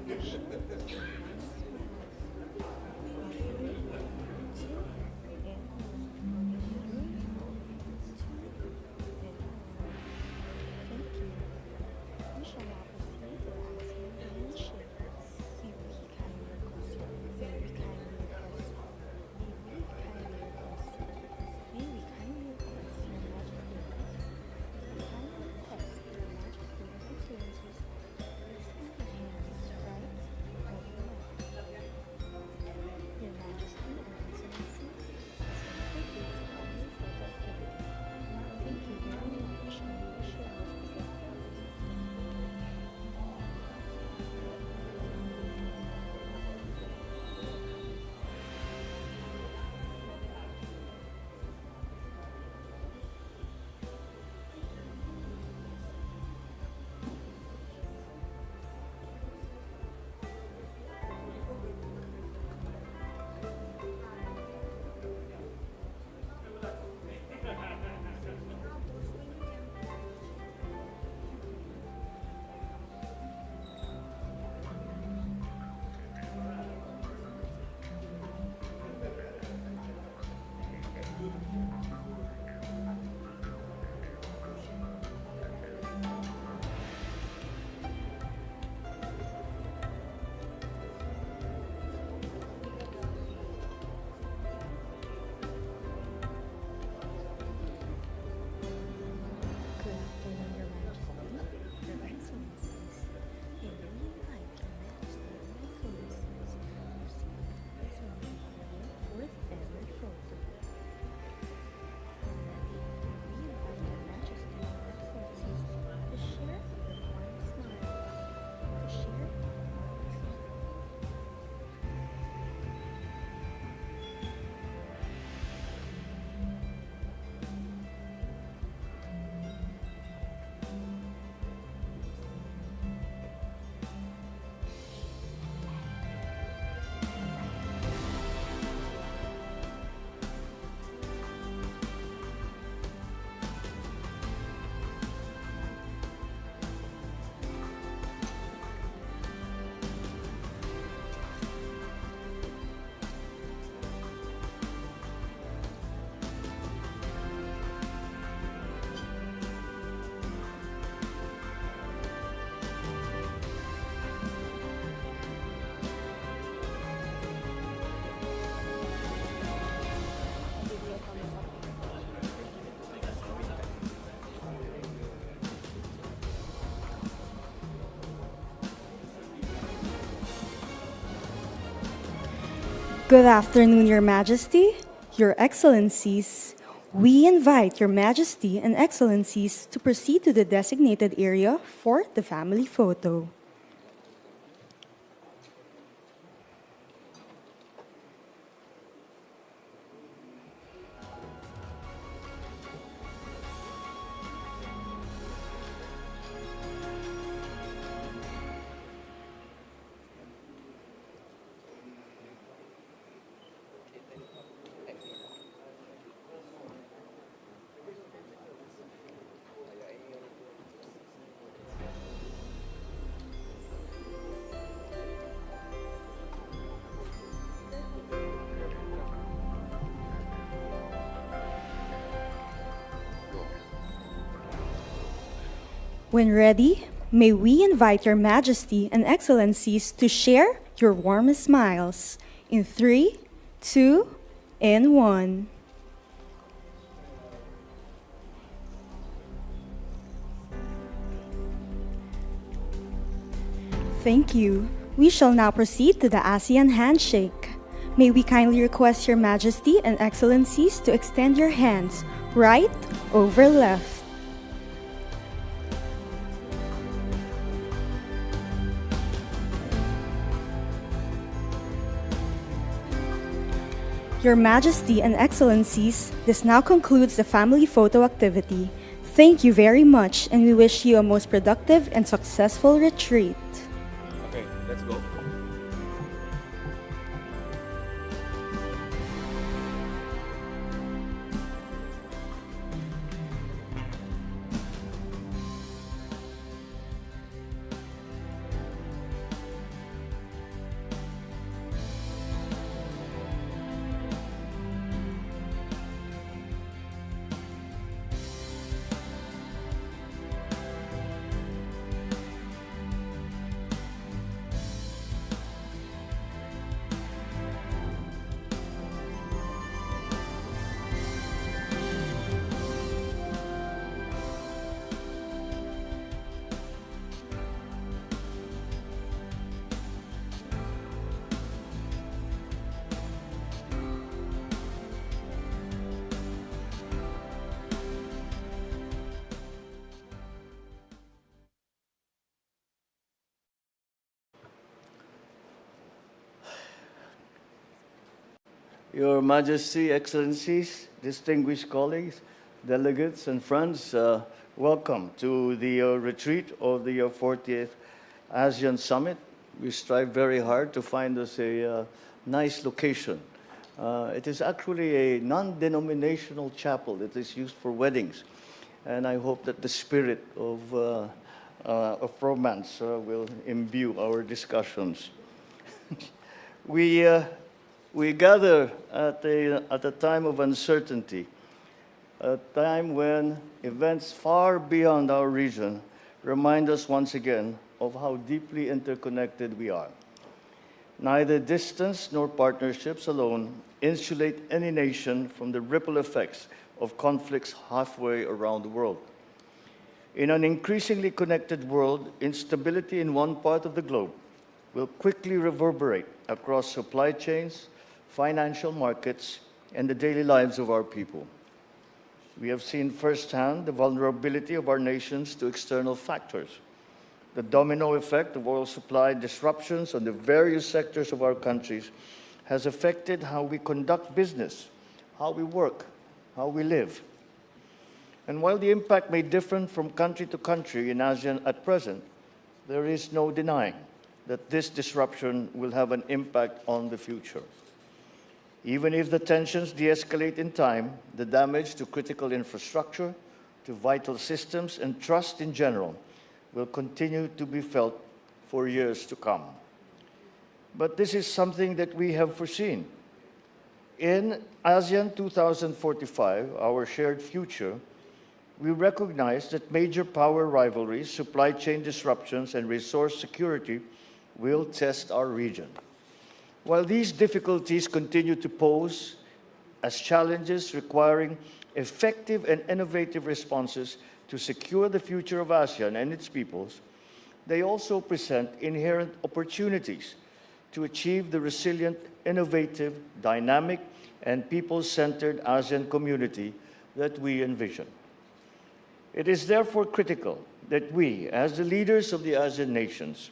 Share your warm smiles. In three, two, and one. In three, two, and one. Thank you. We shall now proceed to the ASEAN handshake. May we kindly request you. May we kindly request you. May we kindly request Your Majesty and Excellencies. May we kindly request Your Majesty and Excellencies to extend your hands right over left. Your Majesty and Excellencies, this now concludes the family photo activity. Thank you very much and we wish you a most productive day. Good afternoon, Your Majesty, Your Excellencies, and we invite Your Majesty and Excellencies to proceed to the ceremony area for the family photo. Already, we invite Your Majesty and Excellencies to share your warm smiles, to share your warm smiles. Good afternoon, Your Majesty, Your Excellencies. We invite Your Majesty and Excellencies to proceed to the designated area for the family photo. When ready, may we invite Your Majesty and Excellencies to share your warmest smiles. In three, two, and one. Thank you. We shall now proceed to the ASEAN handshake. May we kindly request Your Majesty and Excellencies to extend your hands right over left. Your Majesty and Excellencies, this now concludes the family photo activity. Thank you very much, and we wish you a most productive and successful retreat. Okay, let's go. Your Majesty, Excellencies, distinguished colleagues, delegates, and friends, welcome to the retreat of the 40th ASEAN Summit. We strive very hard to find us a nice location. It is actually a non-denominational chapel that is used for weddings, and I hope that the spirit of romance will imbue our discussions. We gather at a time of uncertainty, a time when events far beyond our region remind us once again of how deeply interconnected we are. Neither distance nor partnerships alone insulate any nation from the ripple effects of conflicts halfway around the world. In an increasingly connected world, instability in one part of the globe will quickly reverberate across supply chains, financial markets, and the daily lives of our people. We have seen firsthand the vulnerability of our nations to external factors. The domino effect of oil supply disruptions on the various sectors of our countries has affected how we conduct business, how we work, how we live. And while the impact may differ from country to country in ASEAN at present, there is no denying that this disruption will have an impact on the future. Even if the tensions de-escalate in time, the damage to critical infrastructure, to vital systems, and trust in general will continue to be felt for years to come. But this is something that we have foreseen. In ASEAN 2045, our shared future, we recognize that major power rivalries, supply chain disruptions, and resource security will test our region. While these difficulties continue to pose as challenges requiring effective and innovative responses to secure the future of ASEAN and its peoples, they also present inherent opportunities to achieve the resilient, innovative, dynamic, and people-centered ASEAN community that we envision. It is therefore critical that we, as the leaders of the ASEAN nations,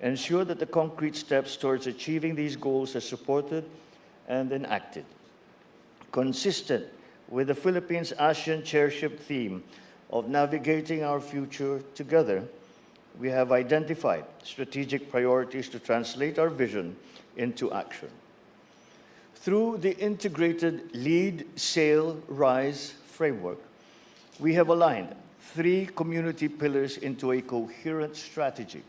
ensure that the concrete steps towards achieving these goals are supported and enacted. Consistent with the Philippines' ASEAN chairship theme of navigating our future together, we have identified strategic priorities to translate our vision into action. Through the integrated Lead, Sail, Rise framework, we have aligned 3 community pillars into a coherent strategy.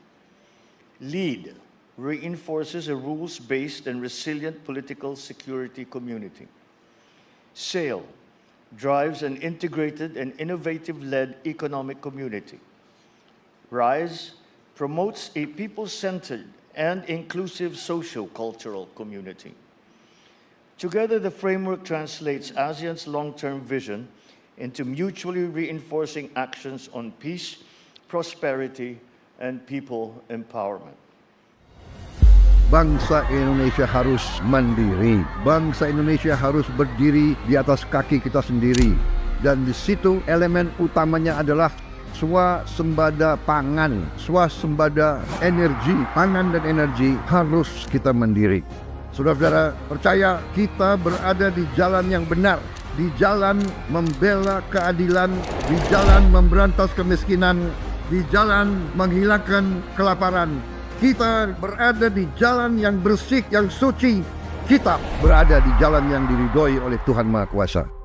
Lead reinforces a rules-based and resilient political security community. Sail drives an integrated and innovative-led economic community. Rise promotes a people-centered and inclusive socio-cultural community. Together, the framework translates ASEAN's long-term vision into mutually reinforcing actions on peace, prosperity, and people empowerment. Bangsa Indonesia harus mandiri. Bangsa Indonesia harus berdiri di atas kaki kita sendiri. Dan di situ elemen utamanya adalah swasembada pangan, swasembada energi. Pangan dan energi harus kita mandiri. Saudara-saudara, percaya kita berada di jalan yang benar, di jalan membela keadilan, di jalan memberantas kemiskinan, di jalan menghilangkan kelaparan. Kita berada di jalan yang bersih, yang suci. Kita berada di jalan yang diridhoi oleh Tuhan Maha Kuasa.